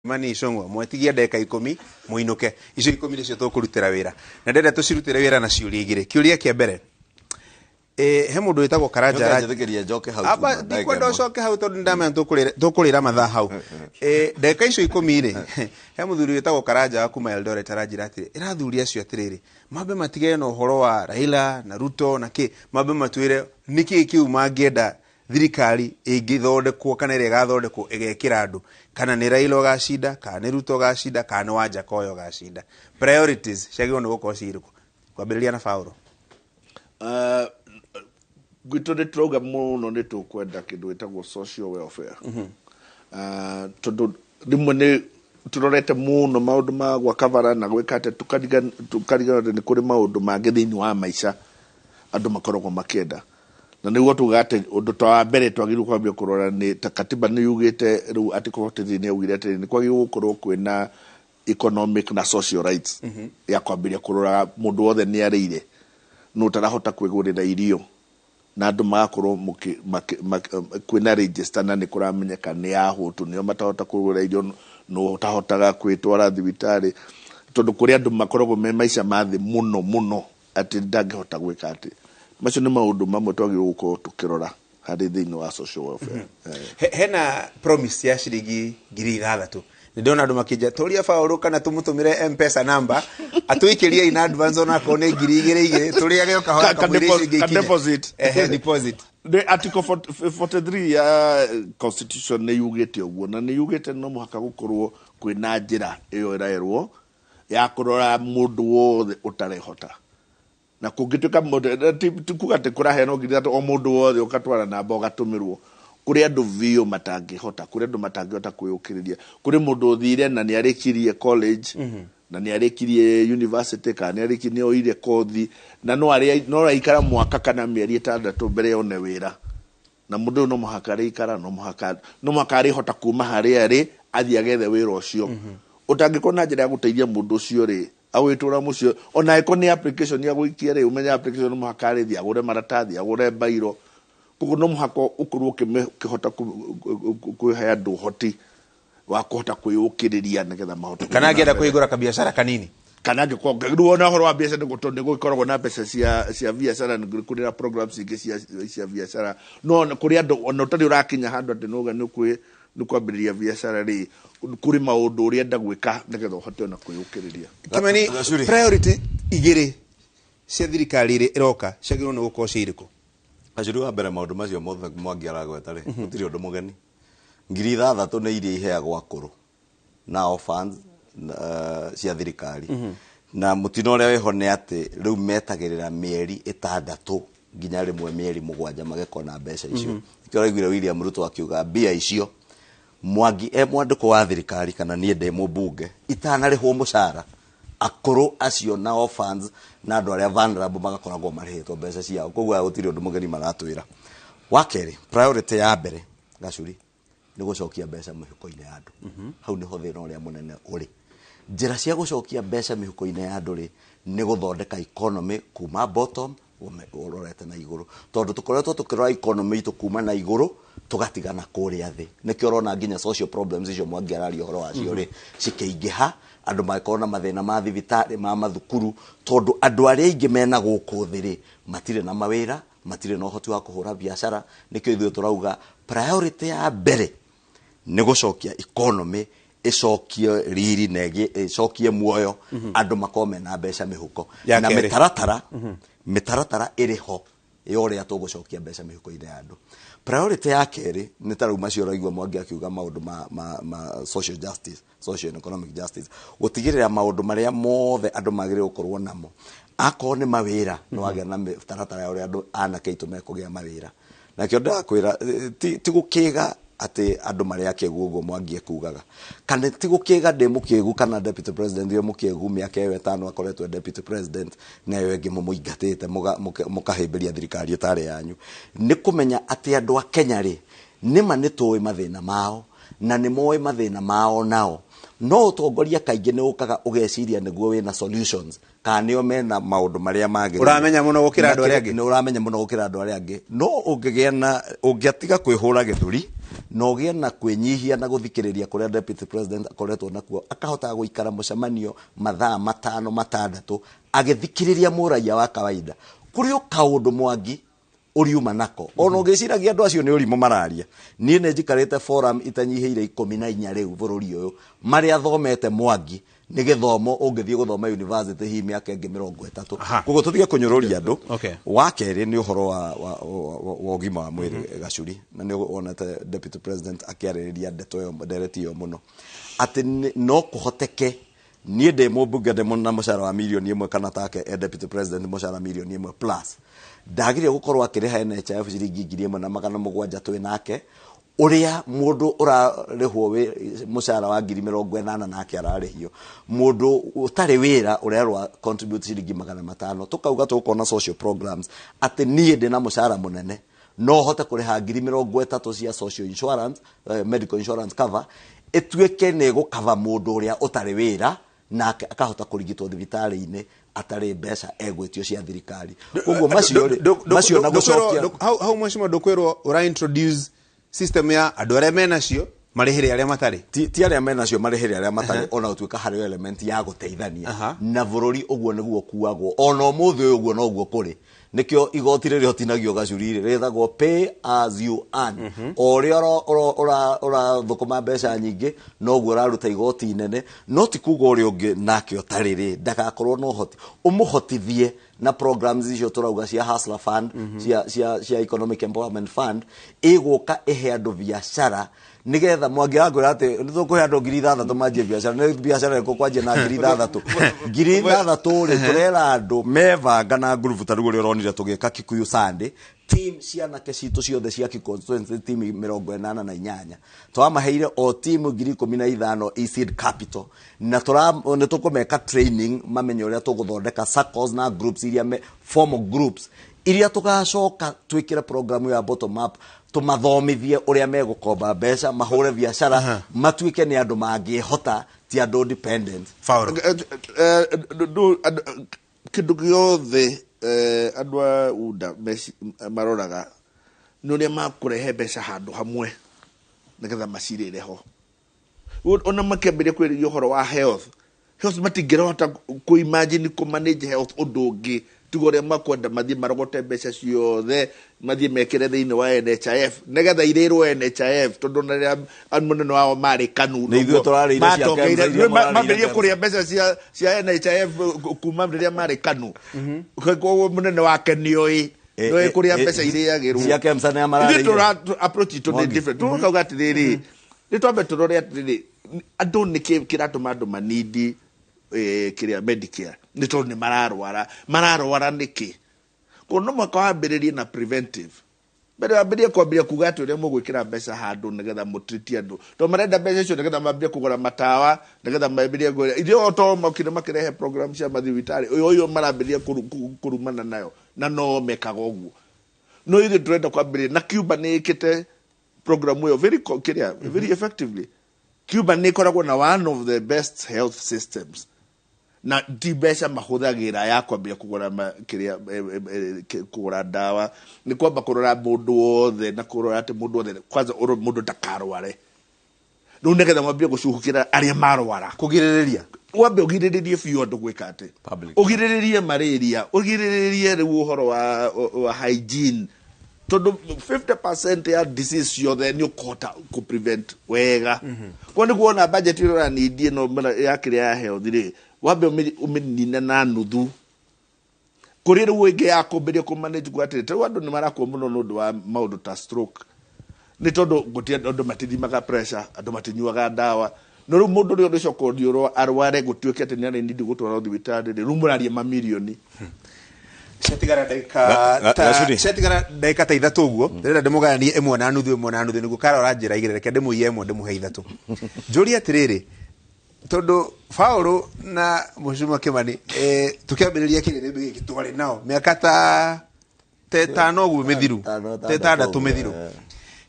Mani Icũng'wa mwetigia ndeka 10 muinuke icio 10 nicio tukurutira wira na ndenda tucirutire wira na ciuria igire kiuria kia mbere he mundu witagwo Karanja Njokeria njoke hau aba ndikwenda ucoke hau tondu ndamenya tukurira mathaa hau ndeka icio 10 ri he muthuri witagwo Karanja kuma Eldoret aranjira atiri irathuria acio atiriri mambe matige no horo wa Raila na Ruto na ki mambe matwire niki kiu mangienda thirikari ingithondekwo kana ire gathondekwo igekira andu kana ni Raila ogacinda kana ni Ruto ogacinda kana ni Wanjakoyo ogacinda priorities ciagirwo ni gukorwo ciriko kwambiriria na Paulo gwitå nä turauga må no nä tå kwenda kä ndå gä tagwo social welfare tondå rĩmwe nä tå rorete må no maå ndå ma gwaka bara na gwä ka atä tå karigana nä kå rä maå ndå mangä thä inä wa maica andå makoragwo makienda na nä guo tå gate å ndå ta wa mbere twagirwo kwambia kå rora nä ta katiba nä yugä te rä u atä kåhotithia nä augire atä nä kwagirwo gå korwo kwä economic na social rights ya kwambä kå rora må ndå wothe nä arä ire nä å tarahota kwä gå rä ra irio na andå magakorwo kwĩna register na nĩ kũramenyeka nĩ ahũtu nĩo matahota kũgũra irio no tahotaga kwĩtwara thibitarĩ tondũ kũrĩa andũ makoragwo me maica ma thĩ mũno atĩ ndangĩhota gwĩka atĩ macio nĩ maũndũ mamwe twagĩrĩirwo gũkorwo tũkĩrora harĩ thĩinĩ wa social welfare hena promise ya ciringi 6,000 ndona andu makija turia Paulo kana tumutumire M-Pesa number atuikiria ina advance ona ko ne 2,000 turia gioka hora ka deposit deposit the article 43 ya constitution ne yugite uguo na ne yugite no muhaka gukorwo kwina njira iyo iraerwo ya kurora mundu wothe utarehota na kungituka mundu tikuga te kurahe no nginya o mundu wothe ukatwara namba ugatumirwo kuri andu vio matangihota kuri andu matangihota kwiyukiriria kuri mundu uthire na ni arikirie college na ni arikirie university kana ni arikirie oire kothi na no raikara mwaka kana mieri 6 mbere yone wira na mundu no muhaka rikara no muhaka arihota kuma hari ari athia agethe wira ucio utangikona na njira ya guteithia mundu ucio ri awitura mucio ona iko ni application ya guikia ri umenya application no muhaka ari agure maratathi agure bairo kuko no muhako ukorwo kihota kuhe andu hoti wa kuhota kwiyukiriria nigetha mahoto kana angienda kuigura ka biashara kanini kana angĩkorwo na horo wa biashara nĩ gũkoragwo na mbeca cia biashara kũrĩ na programs ingĩ cia biashara no kũrĩ andũ ona ũtarĩ ũrakinya handũ atĩ noga nĩ kwambĩrĩria biashara rĩ kũrĩ maũndũ ũrĩa enda gwĩka nĩgetha ũhote ona kwĩyũkĩrĩria Kimani priority igĩrĩ cia thirikari ĩrĩ ĩroka ciagĩrĩirwo nĩ gũkorwo cirĩkũ Acuri wa mbere maũndũ macio mothe mwangiaragweta rĩ gũtirĩ ũndũ mũgeni 6,000 nĩ iria iheagwo akũrũ na orphans cia thirikari na mutino ũrĩa weho nĩ atĩ rĩu metagĩrĩra mĩeri 6 nginya rĩmwe mĩeri 7 magekona mbeca icio ikĩra igwire William Ruto akiuga mbia icio Mwangi mwandĩko wa thirikari kana niĩ ndĩ mũmbunge itanarĩhwo mũcara akũrũ acio na orphans na andũ arĩa vulnerable magakoragwo marĩhĩtwo mbeca ciao koguo gũtirĩ ũndũ mũgeni maratwĩra wa kerĩ priority ya mbere Gacuri nĩ gũcokia mbeca mĩhuko-inĩ ya andũ hau nĩho thĩna ũrĩa mũnene ũrĩ njĩra cia gũcokia mbeca mĩhuko-inĩ ya andũ rĩ nĩ gũthondeka economy kuma bottom urorete na igũrũ tondũ tũkoretwo tũkĩrora economy itũ kuma na igũrũ tũgatigana kũrĩa thĩ nĩkĩo ũrona nginya social problems icio mwangiararia ũhoro wacio rĩ cikĩingĩha andũ makorwo na mathĩna ma thibitarĩ ma mathukuru tondũ andũ arĩa aingĩ mena gũkũ thĩ rĩ matirĩ na mawĩra matirĩ na ũhoti wa kũhũra biashara nĩkĩo ithuĩ tũrauga priority ya mbere nĩ gũcokia economy icokie riri na icokie muoyo andũ makome na mbeca mĩhuko na mĩtaratara ĩrĩho ũrĩa tũgũcokia mbeca mĩhuko-inĩ ya andũ priority ya kerĩ nĩ tarau macio raigua Mwangi akiuga maũndũ ma social justice social and economic justice gũtigĩrĩra maũndũ marĩa mothe andũ magĩrĩirwo gũkorwo namo akorwo nĩ mawĩra no wagĩa na mĩtaratara ya ũrĩa andũ anake aitũ mekũgĩa mawĩra nakĩo ndakwĩra ti gũkĩga ati andũ marĩa kĩgu ũguo Mwangi ekugaga kana ti gũkĩga ndĩ mũkĩgu kana deputy president yo mũkĩgu mĩaka 5 akoretwo deputy president na yo ĩngĩ mũingatĩte mũkahĩmbĩria thirikari ĩtarĩ yanyu nĩ kũmenya atĩ andũ a Kenya rĩ nĩma nĩ tũĩ mathĩna mao na nĩ moĩ mathĩna mao nao no ũtongoria kaingĩ nĩ ũkaga ũgeciria nĩguo wĩna solutions kana nĩo mena maũndũ marĩa mangĩ ũramenya mũno gũkĩra andũ arĩa angĩ no ũngĩgĩa na ũngĩatiga kwĩhũra gĩthũri no gĩa na kwĩnyihia na gũthikĩrĩria kũrĩa deputy president akoretwo nakuo akahota gũikara mũcemanio mathaa 5-6 agĩthikĩrĩria mũraia wa kawaida kũrĩ kaũndũ Mwangi ũriuma nako ona ũgĩciragia andũ acio nĩ ũrimũ mararia niĩ nĩ njikarĩte forum itanyihĩire 14 rĩu bũrũri ũyũ marĩa thomete Mwangi nĩ gĩthomo ũngĩthiĩ gũthoma university hii mĩaka ĩngĩ 30 koguo tũtige kũnyũrũria andũ wa kerĩ nĩ ũhoro wa ũgima wa mwĩrĩ Gacuri na nĩ wonete deputy president akĩarĩrĩria ndereti ĩyo mũno atĩ no kũhoteke niĩ ndĩ mũmbunge ndĩ na mũcara wa milioni 1 kana take deputy president mũcara milioni 1 plus ndagire gũkorwo akĩrĩha NHIF ciringi 1,700 twĩ nake ũrĩa mũndũ ũrarĩhwo mũcara wa 80,000 nake ararĩhio mũndũ ũtarĩ wĩra ũrerwa contribute ciringi 500 tukauga tũkona social programs atĩ niĩ ndĩ na mũcara mũnene no hote kũrĩha 30,000 cia social insurance medical insurance cover ĩtuĩke nĩ gũkava mũndũ ũrĩa ũtarĩ wĩra nake akahota kũrigitwo thibitarĩ-inĩ atarĩ mbeca egwĩtio cia thirikari koguo macio na gũcokia hau mheshimiwa ndũkwĩrwo ũra introduce system ya andũ arĩa menacio marĩhĩre arĩa matarĩ ti arĩa menacio marĩhĩre arĩa matarĩ ona ũtuĩka harĩ element ya gũteithania na bũrũri ũguo nĩguo kuagwo ona ũmũthĩ ũyũ ũguo noguo kũrĩ nikio igoti rĩrĩ hotinagio Gacuri rĩthagwo pay as you earn ũrĩa ora thũkũma mbeca nyingĩ noguo ũraruta igoti inene no ti kuga ũrĩa ũngĩ nake ũtarĩ ndagakorwo no hoti ũmũhotithie na programs icio tũrauga cia Hustler Fund cia Economic Empowerment Fund ĩgũka ihe andũ biacara nigetha Mwangi agwĩra atĩ nĩ tũkũhe andũ 6,000 manjie biacara nĩ biacara ĩrĩkũ kwanjia na 6,000 rĩ tũrera andũ mebanga na group ta rĩu ũrĩa ũronire tũgĩka Kikuyu Sunday team cianake citũ ciothe cia constituency team 88 twamaheire o team 15,000 e-seed capital na nĩ tũkũmeka training mamenye ũrĩa tũgũthondeka circles na groups iria formal groups iria tugacoka twikire program ya bottom up tumathomithie uria megũkomba mbeca mahũre biacara matuike ni andu mangĩhota ti andu dependent kindu giothe andu a UDA maroraga nĩ ũrĩa makũrehe mbeca handu hamwe nigetha macirĩre ho ona makĩambĩrĩria kwĩrĩria ũhoro wa health matingĩrahota kũ-imagine kũ-manage health ũndũ ũngĩ tiga ũrĩa makwenda mathiĩ marogote mbeca ciothe mathiĩ mekĩre thĩinĩ wa NHIF nigetha irĩrwo NHIF tondũ rĩrĩa mũnene wao marĩ KANU mambĩrĩrie kũrĩa mbeca cia NHIF kuma rĩrĩa marĩ KANU koguo mũnene wake nĩoĩ kũrĩa mbeca irĩagĩrwo approach itũ nĩ different tũkauga atĩrĩrĩ nĩ twambe tũrore atĩrĩrĩ andũ nĩ kĩratũma andũ manindi kĩrĩa Medicare nĩ tondũ nĩ mararwara nĩkĩ kono mwaka wambĩrĩrie na preventive mbere wambĩrĩrie kwambĩrĩria kuga atĩ ũrĩa mũgwĩkĩra mbeca handũ nĩgetha mũtriti andũ to marenda mbeca icio nĩgetha mambĩrĩrie kũgũra matawa nĩgetha mambĩrĩrie kũgũra irio to makĩrehe program cia mathibitarĩ ũyũ marambĩrĩria kũrumana nayo na no mekaga ũguo no ithuĩ tũrenda kwambĩrĩria na Cuba nĩ ĩkĩte program ĩyo very effectively Cuba nĩ ĩkoragwo na one of the best health systems na ti mbeca mahũthagĩra ya kwambia kũgũra ndawa nĩ kwamba kũrora mũndũ wothe na kũrora atĩ mũndũ wothe kwanza mũndũ ndakarware rĩu nĩgetha mwambie gũcuhũkĩra arĩa marwara kũgirĩrĩria wambe ũgirĩrĩrie biũ andũ gwĩka atĩ ũgirĩrĩrie malaria ũgirĩrĩrie rĩu ũhoro wa hygiene tondũ 50% ya disease ciothe nĩ ũkũhota kũ-prevent wega kwa nĩguo ona budget ĩrora nindie no ya kĩrĩa ya health rĩ wambe ũmĩnine na nuthu kũrĩ rĩu ĩngĩ ya kũmbĩria kũ-manage gwatĩrĩ rĩu andũ nĩ marakua mũno nĩ ũndũ wa maũndũ ta stroke nĩ tondũ gũtirĩ andũ matithimaga pressure andũ matinyuaga ndawa no rĩu mũndũ ũrĩa ũcoka ũthiĩ arware gũtuĩke atĩ nĩ arĩnindi gũtwara thibitarĩ rĩu mũraria mamirioni ciatigara ndagĩka ta ithatũ ũguo ndĩrenda ndĩmũgayanie ĩmwe na nuthu nĩguo karora njĩra igĩrĩ reke ndĩmũiye ĩmwe ndĩmũhe ithatũ njũrie atĩrĩrĩ tondũ Paul na Mheshimiwa Kimani tukĩambĩrĩria kĩrĩrĩmbĩ gĩkĩ twarĩ nao mĩaka ta 5 ũguo mĩthiru 6 mĩthiru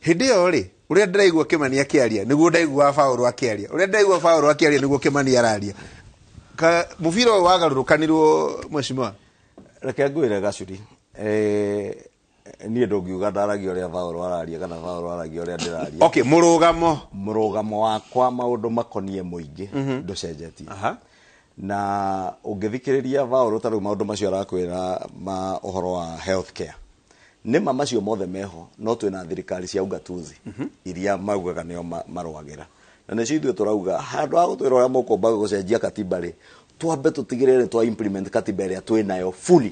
hĩndĩ ĩyo rĩ ũrĩa ndĩraigua Kimani akĩaria nĩguo ndaigua Paul akĩaria ũrĩa ndaigua Paul akĩaria nĩguo Kimani araria mũbira ũyũ wagarũrũkanirwo Mheshimiwa reke ngwĩre Gacuri niĩ ndũngiuga ndaragia ũrĩa Paul araria kana Paul aragia ũrĩa ndĩraria. Okay, mũrũgamo wakwa maũndũ makoniĩ mũingĩ ndũcenjetie. Na ũngĩthikĩrĩria Paul tarĩu maũndũ macio arakwĩra ma ũhoro wa healthcare nĩma macio mothe meho no twĩna thirikari cia ugatuzi iria maugaga nĩo marũagĩra na nĩcio ithuĩ tũrauga handũ ha gũtwĩra ũrĩa mũkũmba gũcenjia katiba rĩ twambe tũtigĩrĩre twa implement katiba ĩrĩa twĩnayo fully.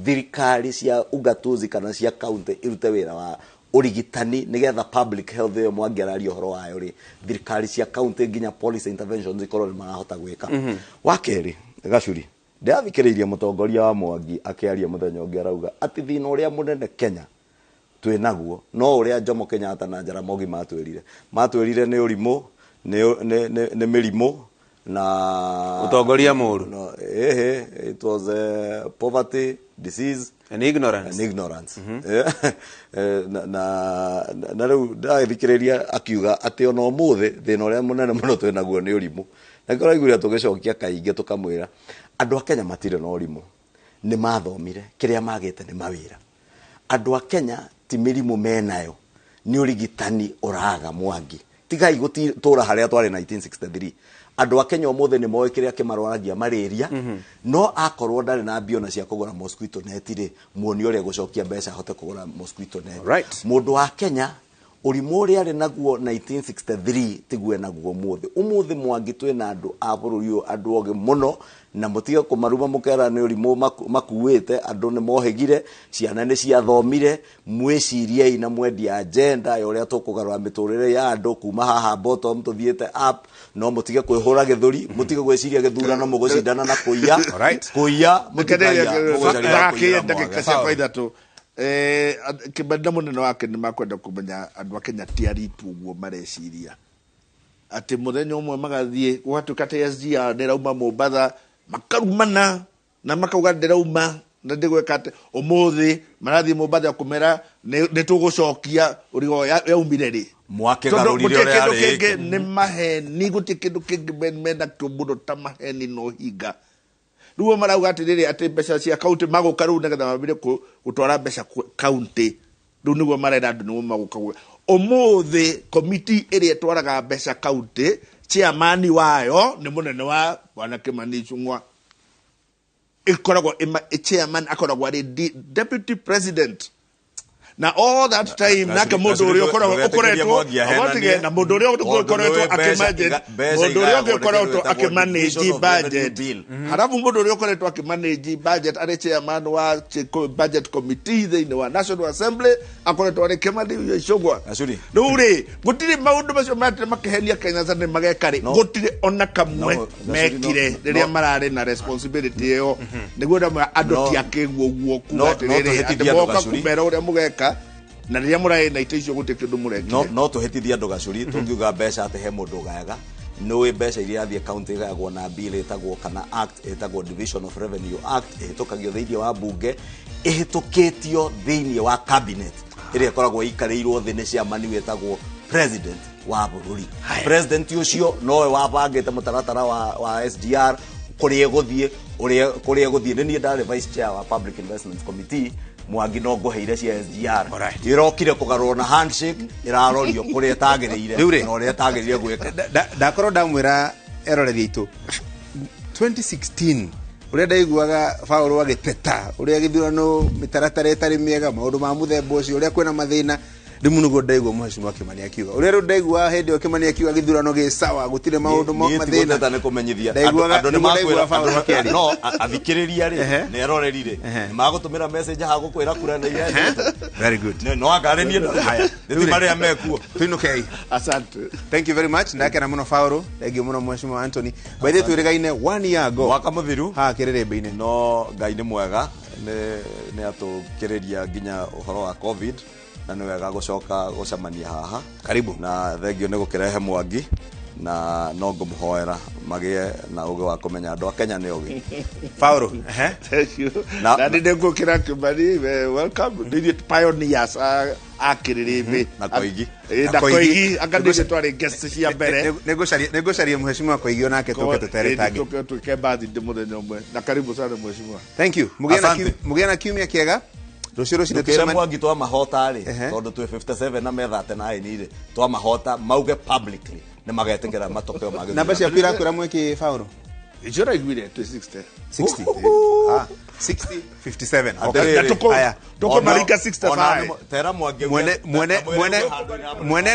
Thirikari cia ugatuzi kana cia county irute wĩra wa urigitani nigetha public health yo mwangĩararia ũhoro wayo rĩ thirikari cia county nginya police interventions ikorwo nĩ marahota gwĩka. Wa kerĩ Gacuri ndathikĩrĩirie mũtongoria wa Mwangi akĩaria mũthenya ũngĩ arauga atĩ thĩna ũrĩa mũnene Kenya twĩnaguo no ũrĩa Jomo Kenyatta na Jaramogi matwĩrire nĩ ũrimũ nĩ mĩrimũ na utongoria mũru. It was poverty, disease and ignorance. Na rĩu ndathikĩrĩria akiuga atĩ ona ũmũthĩ thĩna ũrĩa mũnene mũno twĩnaguo nĩ ũrimũ. Na kũraiguĩra tũgĩcokia kaingĩ tũkamwĩra andũ a Kenya matirĩ na ũrimũ nĩ mathomire kĩrĩa magĩte nĩ mawĩra. Andũ a Kenya ti mĩrimũ menayo nĩ ũrigitani ũraga Mwangi. Tigai gũtũra harĩa twarĩ 1963. Andũ a Kenya ũmũthĩ nĩ moĩ kĩrĩa kĩmarwaragia malaria no akorwo ndarĩ na mbio na cia kũgũra mosquito net rĩ muoni ũrĩa gũcokia mbeca ahote kũgũra mosquito net. Mũndũ wa Kenya ũrimũ ũrĩa arĩ naguo 1963 tiguo naguo ũmũthĩ Mwangi twĩna andũ a bũrũri ũyũ andũ ogĩ mũno na mũtige kũmaruma mũkera nĩ ũrimũ makuĩte andũ nĩ mohĩgire ciana nĩ ciathomire mwĩciriei na mwendia agenda ya ũrĩa tũkũgarũra mĩtũrĩre ya andũ kuma haha bottom tũthiĩte up no mũtige kwĩhũra gĩthũri mũtige gwĩciria gĩthurano mũgũcindana na kũiya ndagĩka cia kwa ithatũ kĩbanda mũnene wake nĩ makwenda kũmenya andũ a Kenya ti aritu ũguo mareciria atĩ mũthenya ũmwe magathiĩ gwatuĩka ta SGR ndĩrauma Mombatha makarumana na makauga ndĩrauma na ndĩgwĩka atĩ ũmũthĩ marathiĩ Mombatha kũmera nĩ tũgũcokia ũrigo yaumire rĩ mwakegarũrire ũrĩa arĩ nĩ maheni gũtirĩ kĩndũ kĩngĩ mena kĩo mũno ta maheni no hinga. Rĩu marauga atĩrĩrĩ atĩ mbeca cia kaunti magũka rĩu nĩgetha mambire gũtwara mbeca kaunti rĩu nĩguo marenda andũ nĩguo magũka ũmũthĩ komiti ĩrĩa twaraga mbeca kaunti chairman wayo nĩ mũnene wa Bwana Kimani Ichung'wa ikoragwo chairman akoragwo arĩ deputy president na all that time nake mũndũ ũrĩa ũkoretwo na mũndũ ũrĩa ũkoretwo akĩmanage budget halafu mũndũ ũrĩa ũkoretwo akĩmanage budget arĩ chairman wa budget committee thĩinĩ wa National Assembly akoretwo arĩ Kimani Ichung'wa. Rĩu rĩ gũtirĩ maũndũ macio makĩhenia Kenya nĩ mageka rĩ gũtirĩ ona kamwe mekire rĩrĩa mararĩ na responsibility ĩyo nĩguo andũ ti akĩguo guo kuga atĩrĩrĩ atĩ moka kumera ũrĩa mũgeka na rĩrĩa mũraĩ na itecio gũtirĩ kĩndũ mũrekire no tũhĩtithia andũ Gacuri tũngiuga mbeca atĩ he mũndũ ũgayaga nĩwe mbeca iria athiĩ county gayagwo na bill ĩtagwo kana act ĩtagwo Division of Revenue Act ĩhĩtũkagio thĩinĩ wa bunge ĩhĩtũkĩtio thĩinĩ wa cabinet ĩrĩa ĩkoragwo ikarĩirwo thĩ nĩ ciamani wĩtagwo president wa bũrũri. President ũcio nowe wabangĩte mũtaratara wa SGR kũrĩa egũthiĩ nĩ niĩ ndarĩ vice chair wa Public Investments Committee Mwangi no ngũheire cia SGR ĩrokire kũgarũrwo na handshake ĩrarorio kũrĩa ĩtagĩrĩire na ũrĩa ĩtagĩrĩire gwĩka. Ndakorwo ndamwĩra eroreri aitũ 2016 ũrĩa ndaiguaga Paul agĩteta ũrĩa gĩthurano mĩtaratara ĩtarĩ mĩega maũndũ ma mũthemba ũcio ũrĩa kwĩna mathĩna rĩmwe nĩguo ndaigua Mheshimiwa Kimani akiuga ũrĩa rĩu ndaigua hĩndĩ ĩyo Kimani akiuga gĩthurano gĩ sawa gũtirĩ maũndũ mathĩna nĩ kũmenyithia andũ nĩ makwĩra no athikĩrĩria rĩ nĩ eroreri rĩ nĩ magũtũmĩra message ha gũkwĩra kura nĩ ihete. Very good. No angarĩnie haya nĩ marĩa mekuo tuinũkei. Asante. Thank you very much. Ndakena mũno Paul thengiũ mũno Mheshimiwa Anthony by the way twĩrĩgaine 1 year ago mwaka mũthiru ha kĩrĩrĩmbĩ-inĩ no Ngai nĩ mwega nĩ atũkĩrĩria nginya ũhoro wa COVID na nĩ wega gũcoka gũcemania haha karibu na thengio nĩ gũkĩrehe Mwangi na no ngũmũhoera magĩe na ũgĩ wa kũmenya andũ a Kenya nĩ ũgĩ. Paul thank you na ndĩ ngũkĩra Kimani welcome nĩ pioneers a kĩrĩrĩmbĩ na Koigi akadĩce twarĩ guest cia mbere nĩ ngũcaria Mheshimiwa Koigi onake tũke tũteretange twĩke bathi ndĩ mũthenya ũmwe na karibu sana Mheshimiwa. Thank you mũgĩe na kiumia kĩega Rũciũ rũcinĩ Ndukira tũcemani- Mwangi twa mahota ri Ehe. tondu twi 57 na metha 39 ri twa mahota mauge publicly ni magetikira matokeo mage namba ciaku irakwĩra mwĩkĩ Paulo icio raiguire twĩ 60 60 60 57 Atĩrĩrĩ. Na tuko- Aya. tuko marika 65 tera Mwangi mwene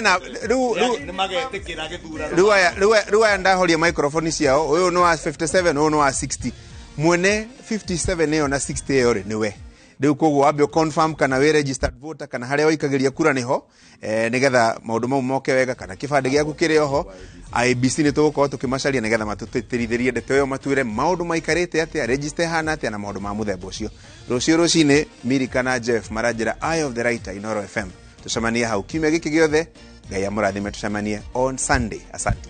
na ni magetikira githurano rĩu aya ndahoria microphone ciao ũyũ nĩ wa 57 ũyũ nĩ wa 60 mwene 57 ĩyo na 60 ĩyo rĩ nĩwe rĩu koguo wambe confirm kana wĩ registered voter kana harĩa waikagĩria kura nĩho nĩgetha maũndũ mau moke wega kana kĩbandĩ gĩaku kĩrĩ oho IBC nĩ tũgũkorwo tũkĩmacaria nĩgetha matũtĩrithĩrie ndeto ĩyo matuĩre maũndũ maikarĩte atĩa register hana atĩa na maũndũ ma mũthemba ũcio rũciũ rũcinĩ Mirika na Jeff maranjĩra Eye of the Writer Inooro FM tũcemanie hau kiumia gĩkĩ gĩothe Ngai amũrathime tũcemanie on Sunday asante